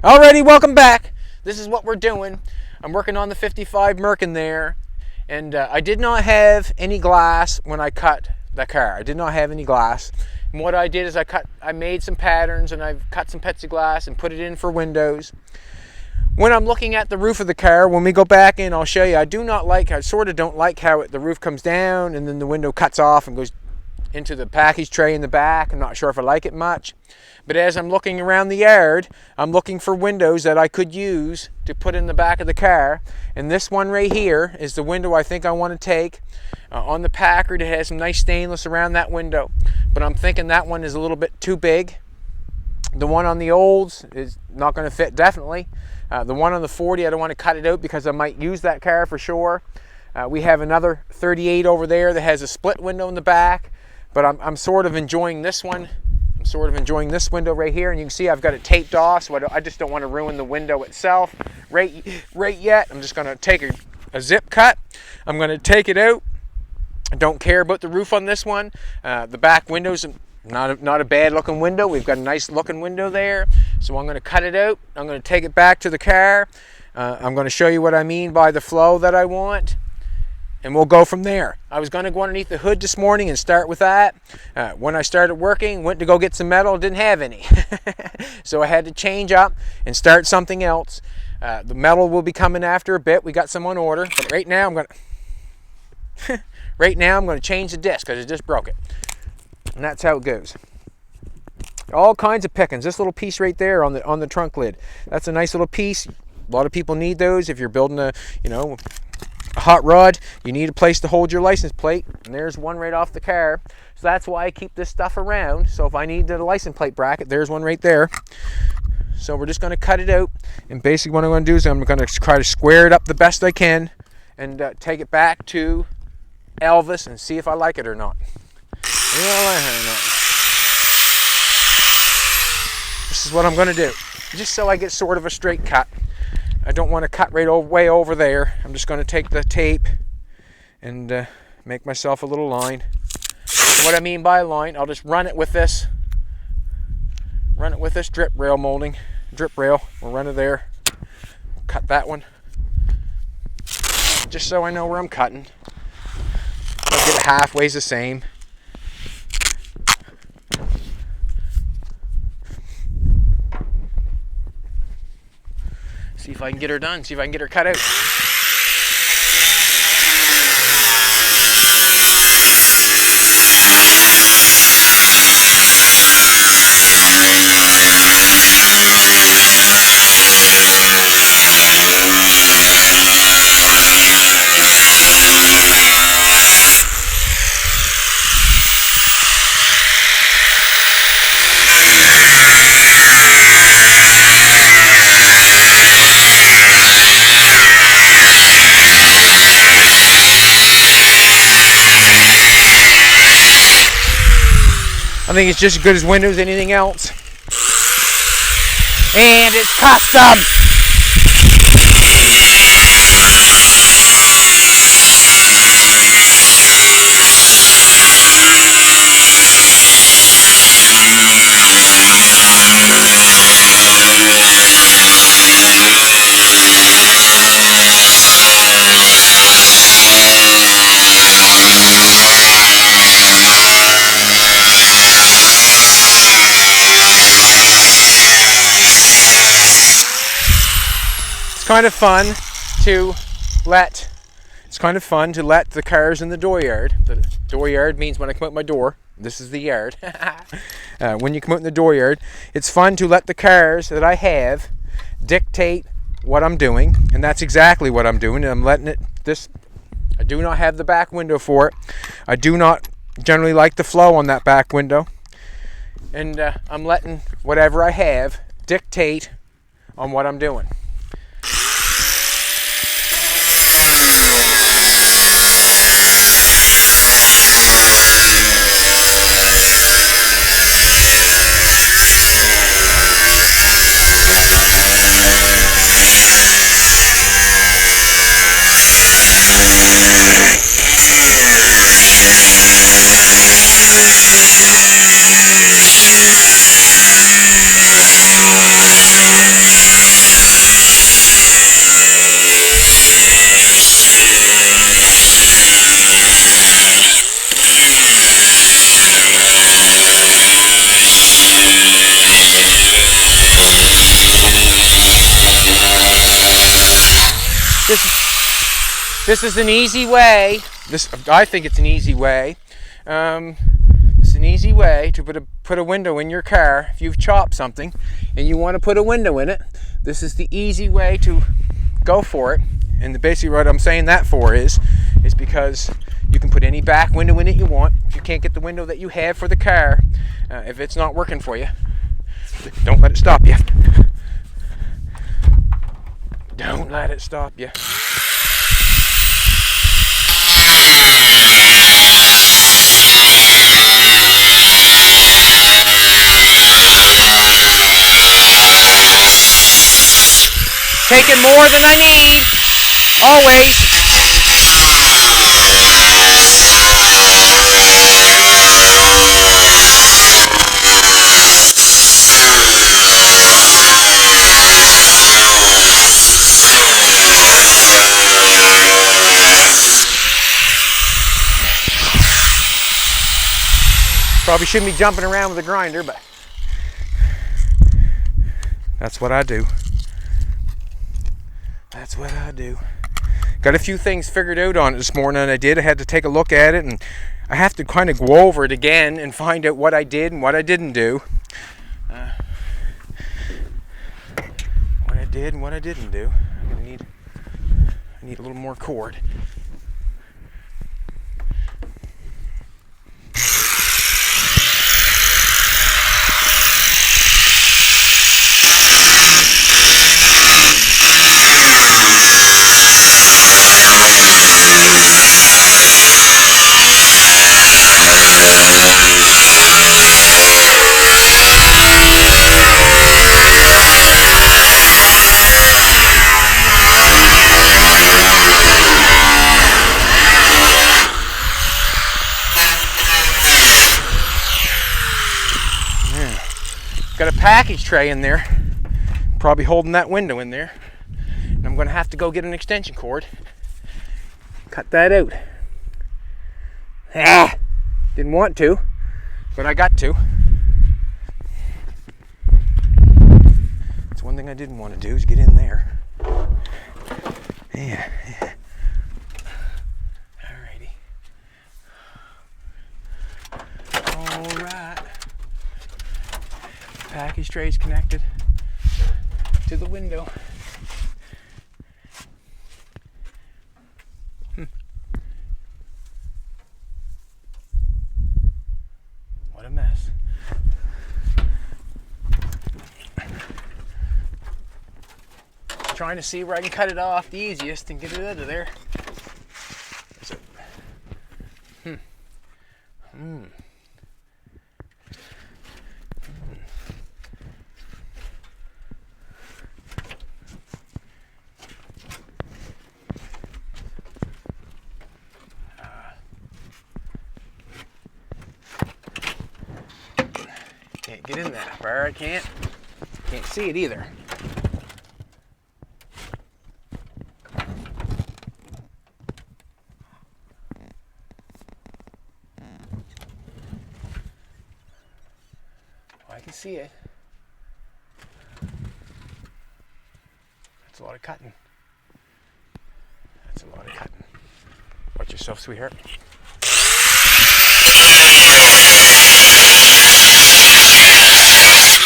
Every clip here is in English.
Alrighty, welcome back. This is what we're doing. I'm working on the 55 Mercury there, and I did not have any glass when I cut the car. I did not have any glass. And what I did is I made some patterns and I've cut some plexiglass and put it in for windows. When I'm looking at the roof of the car, when we go back in, I'll show you. I sort of don't like how the roof comes down and then the window cuts off and goes into the package tray in the back. I'm not sure if I like it much. But as I'm looking around the yard, I'm looking for windows that I could use to put in the back of the car. And this one right here is the window I think I want to take. On the Packard, it has some nice stainless around that window. But I'm thinking that one is a little bit too big. The one on the Olds is not going to fit, definitely. The one on the 40, I don't want to cut it out because I might use that car for sure. We have another 38 over there that has a split window in the back. But I'm sort of enjoying this one. I'm sort of enjoying this window right here, and you can see I've got it taped off, so I just don't want to ruin the window itself right yet. I'm just going to take a zip cut. I'm going to take it out. I don't care about the roof on this one. The back window's not a bad looking window. We've got a nice looking window there, so I'm going to cut it out. I'm going to take it back to the car. I'm going to show you what I mean by the flow that I want. And we'll go from there. I was going to go underneath the hood this morning and start with that. When I started working, went to go get some metal, didn't have any. So I had to change up and start something else. The metal will be coming after a bit. We got some on order. But right now I'm going to change the disc because it just broke it. And that's how it goes. All kinds of pickings. This little piece right there on the trunk lid. That's a nice little piece. A lot of people need those if you're building a hot rod. You need a place to hold your license plate, and there's one right off the car. So that's why I keep this stuff around. So if I need the license plate bracket, there's one right there. So we're just going to cut it out, and basically what I'm going to do is I'm going to try to square it up the best I can and take it back to Elvis and see if I like it or not. This is what I'm going to do, just so I get sort of a straight cut. I don't want to cut way over there. I'm just going to take the tape and make myself a little line. What I mean by a line, I'll just run it with this drip rail molding. Drip rail, we'll run it there. Cut that one. Just so I know where I'm cutting. I'll get it halfway the same. See if I can get her done, see if I can get her cut out. I think it's just as good as windows, anything else. And it's custom! It's kind of fun to let the cars in the dooryard. The dooryard means when I come out my door. This is the yard. When you come out in the dooryard, it's fun to let the cars that I have dictate what I'm doing, and that's exactly what I'm doing. I'm letting it. I do not have the back window for it. I do not generally like the flow on that back window, and I'm letting whatever I have dictate on what I'm doing. This is an easy way. I think it's an easy way. It's an easy way to put a window in your car. If you've chopped something and you want to put a window in it, this is the easy way to go for it. And basically what I'm saying that for is because you can put any back window in it you want. If you can't get the window that you have for the car, if it's not working for you, don't let it stop you. Don't let it stop you. Taking more than I need, always. Probably shouldn't be jumping around with a grinder, but that's what I do. That's what I do. Got a few things figured out on it this morning, and I had to take a look at it, and I have to kind of go over it again and find out what I did and what I didn't do. What I did and what I didn't do. I need a little more cord. Got a package tray in there, probably holding that window in there, and I'm going to have to go get an extension cord, cut that out. Didn't want to, but I got to. That's one thing I didn't want to do, is get in there. Yeah. Alrighty. Alright. Package tray is connected to the window. What a mess. Trying to see where I can cut it off the easiest and get it out of there. Can't get in that far. I can't see it either. I can see it. That's a lot of cutting. That's a lot of cutting. Watch yourself, sweetheart.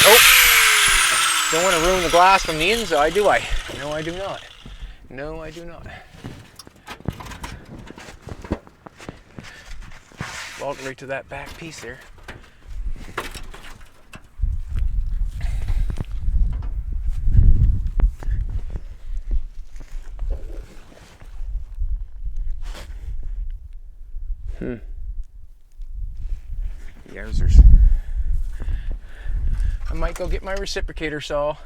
Oh, don't want to ruin the glass from the inside, do I? No, I do not. No, I do not. Bolt right to that back piece there. Yowzers. I might go get my reciprocator saw.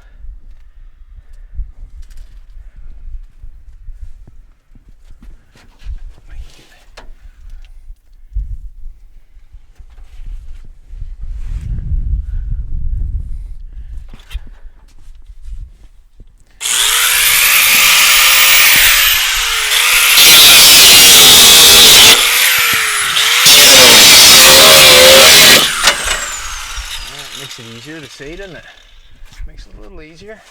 Makes it easier to see, doesn't it? Makes it a little easier.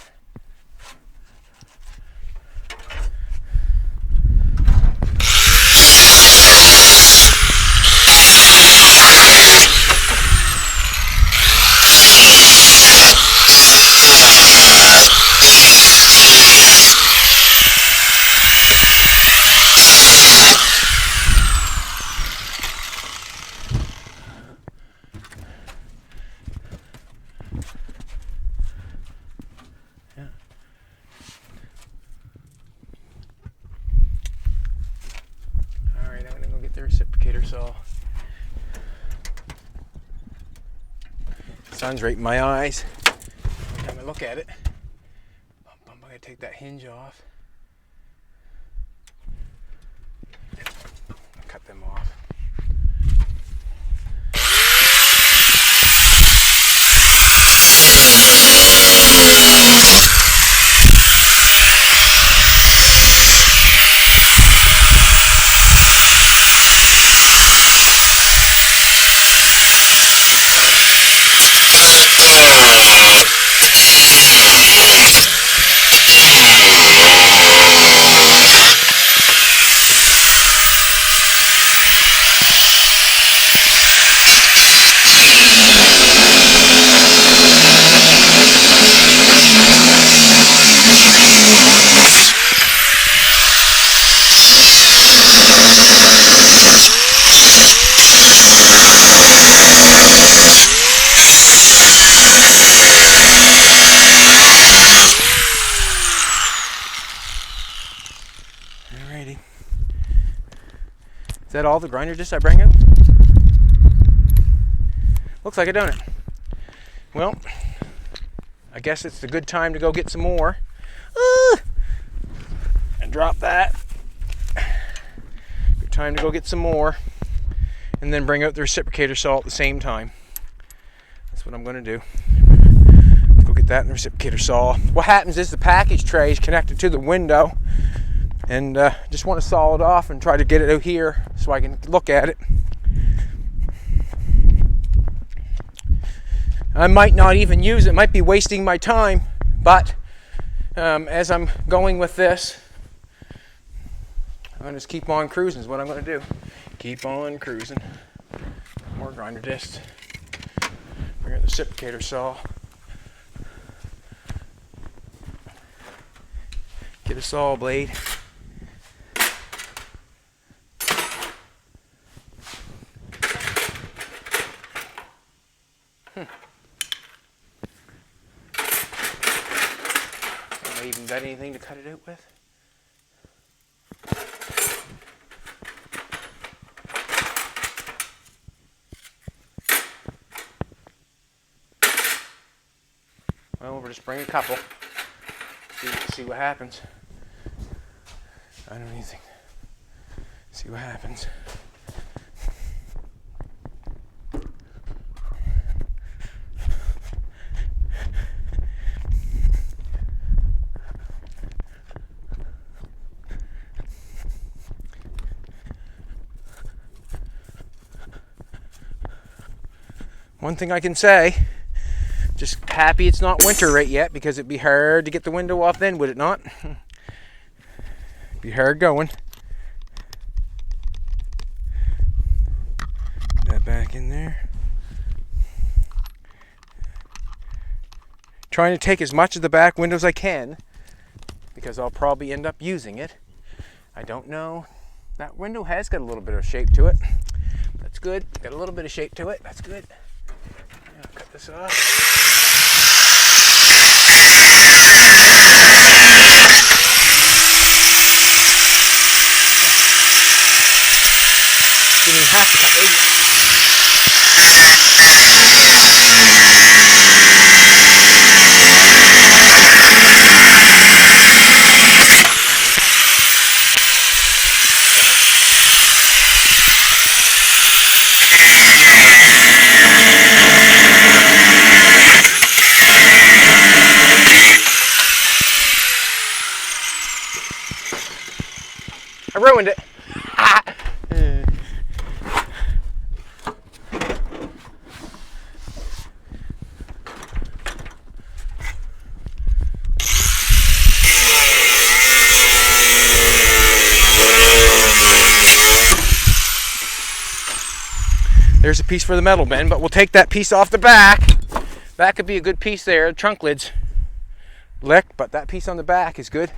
saw. Sun's right in my eyes. Every time I look at it, I'm gonna take that hinge off. Cut them off. Alrighty. Is that all the grinder discs I bring in? Looks like it, don't it? Well, I guess it's the good time to go get some more. And drop that. Good time to go get some more. And then bring out the reciprocator saw at the same time. That's what I'm going to do. Go get that in the reciprocator saw. What happens is the package tray is connected to the window. And just want to saw it off and try to get it out here so I can look at it. I might not even use it, might be wasting my time, but as I'm going with this, I'm going to just keep on cruising is what I'm going to do. Keep on cruising. More grinder discs. Bring out the reciprocator saw. Get a saw blade. Have I even got anything to cut it out with? Well, we'll just bring a couple. See what happens. I don't need anything. See what happens. One thing I can say, just happy it's not winter right yet, because it'd be hard to get the window off then, would it not? Be hard going. Put that back in there. Trying to take as much of the back window as I can, because I'll probably end up using it. I don't know. That window has got a little bit of shape to it. That's good. Got a little bit of shape to it. That's good. I'll cut this off. Didn't even have to cut those. I ruined it. There's a piece for the metal bin, but we'll take that piece off the back. That could be a good piece there. The trunk lid's licked, but that piece on the back is good.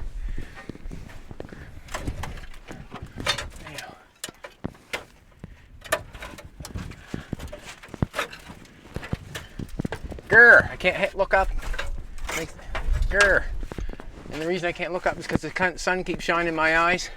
Grr, I can't look up. Grr. And the reason I can't look up is because the sun keeps shining in my eyes.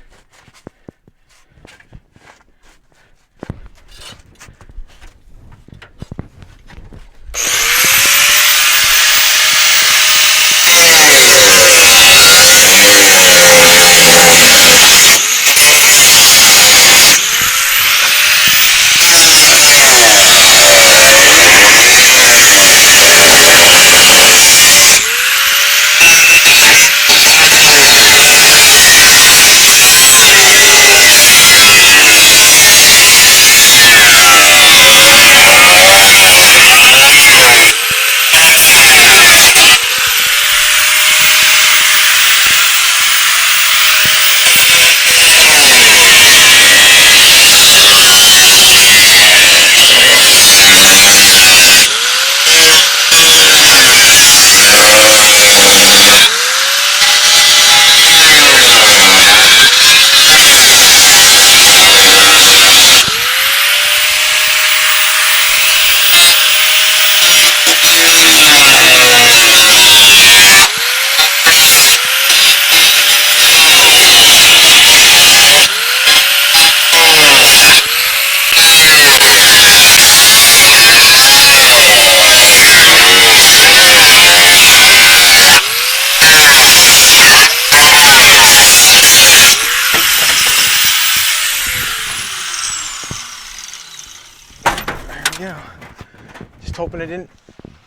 There we go. Just hoping it didn't.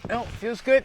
No, feels good.